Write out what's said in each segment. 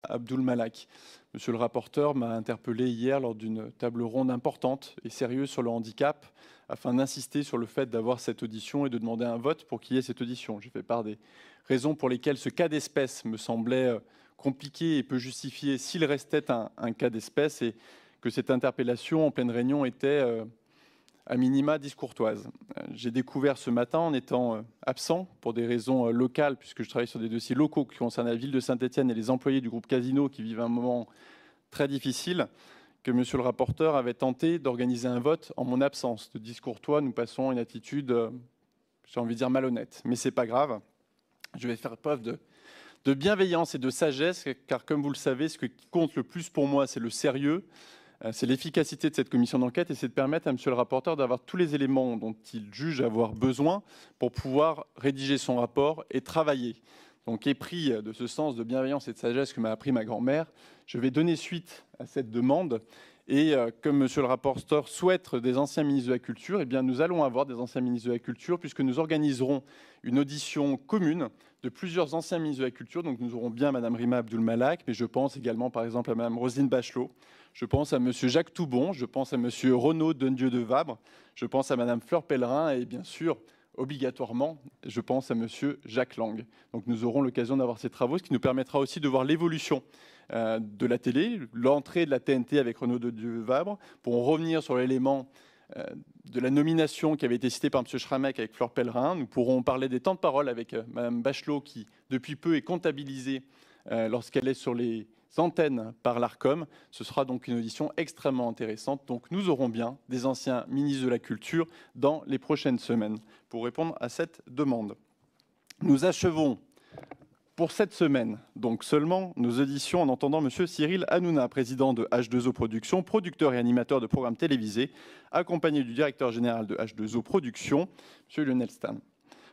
Abdul Malak. Monsieur le rapporteur m'a interpellé hier lors d'une table ronde importante et sérieuse sur le handicap afin d'insister sur le fait d'avoir cette audition et de demander un vote pour qu'il y ait cette audition. J'ai fait part des raisons pour lesquelles ce cas d'espèce me semblait compliqué et peu justifié s'il restait un cas d'espèce et que cette interpellation en pleine réunion était à minima discourtoise. J'ai découvert ce matin, en étant absent pour des raisons locales, puisque je travaille sur des dossiers locaux qui concernent la ville de Saint-Étienne et les employés du groupe Casino qui vivent un moment très difficile, que monsieur le rapporteur avait tenté d'organiser un vote en mon absence. De discourtois, nous passons à une attitude, j'ai envie de dire, malhonnête. Mais ce n'est pas grave. Je vais faire preuve de bienveillance et de sagesse, car comme vous le savez, ce qui compte le plus pour moi, c'est le sérieux, c'est l'efficacité de cette commission d'enquête et c'est de permettre à monsieur le rapporteur d'avoir tous les éléments dont il juge avoir besoin pour pouvoir rédiger son rapport et travailler. Donc, épris de ce sens de bienveillance et de sagesse que m'a appris ma grand-mère, je vais donner suite à cette demande. Et comme monsieur le rapporteur souhaite des anciens ministres de la Culture, eh bien, nous allons avoir des anciens ministres de la Culture puisque nous organiserons une audition commune de plusieurs anciens ministres de la Culture. Donc nous aurons bien Mme Rima Abdul Malak, mais je pense également par exemple à Mme Roselyne Bachelot, je pense à M. Jacques Toubon, je pense à M. Renaud Dondieu de Vabre, je pense à Mme Fleur Pellerin et bien sûr, obligatoirement, je pense à M. Jacques Lang. Donc nous aurons l'occasion d'avoir ces travaux, ce qui nous permettra aussi de voir l'évolution de la télé, l'entrée de la TNT avec Renaud Dondieu de Vabre, pour en revenir sur l'élément de la nomination qui avait été citée par M. Schramek avec Fleur Pellerin. Nous pourrons parler des temps de parole avec Mme Bachelot, qui depuis peu est comptabilisée lorsqu'elle est sur les antennes par l'ARCOM. Ce sera donc une audition extrêmement intéressante. Donc nous aurons bien des anciens ministres de la Culture dans les prochaines semaines pour répondre à cette demande. Nous achevons pour cette semaine, donc seulement, nos auditions en entendant M. Cyril Hanouna, président de H2O Productions, producteur et animateur de programmes télévisés, accompagné du directeur général de H2O Productions, M. Lionel Stan.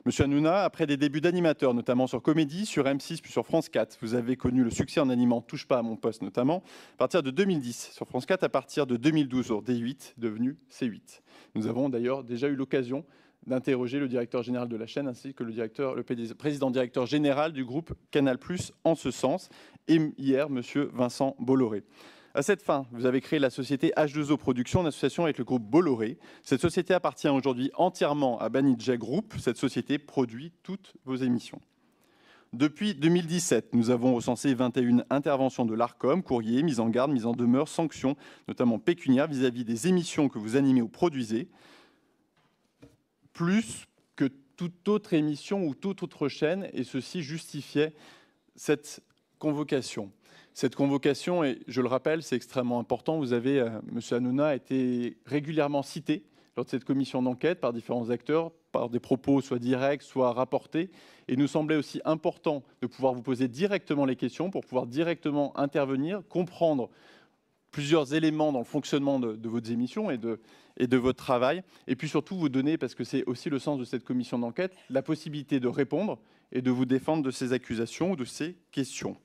Monsieur Hanouna, après des débuts d'animateur, notamment sur Comédie, sur M6 puis sur France 4, vous avez connu le succès en animant Touche pas à mon poste notamment, à partir de 2010 sur France 4, à partir de 2012 sur D8, devenu C8. Nous avons d'ailleurs déjà eu l'occasion d'interroger le directeur général de la chaîne ainsi que le président directeur général du groupe Canal+ en ce sens, et hier, monsieur Vincent Bolloré. À cette fin, vous avez créé la société H2O Productions en association avec le groupe Bolloré. Cette société appartient aujourd'hui entièrement à Banijay Group. Cette société produit toutes vos émissions. Depuis 2017, nous avons recensé 21 interventions de l'ARCOM, courriers, mise en garde, mise en demeure, sanctions, notamment pécuniaires vis-à-vis des émissions que vous animez ou produisez, plus que toute autre émission ou toute autre chaîne, et ceci justifiait cette convocation. Cette convocation, et je le rappelle, c'est extrêmement important. Vous avez, M. Hanouna a été régulièrement cité lors de cette commission d'enquête par différents acteurs, par des propos soit directs, soit rapportés. Et il nous semblait aussi important de pouvoir vous poser directement les questions pour pouvoir directement intervenir, comprendre plusieurs éléments dans le fonctionnement de vos émissions et de votre travail. Et puis surtout vous donner, parce que c'est aussi le sens de cette commission d'enquête, la possibilité de répondre et de vous défendre de ces accusations ou de ces questions.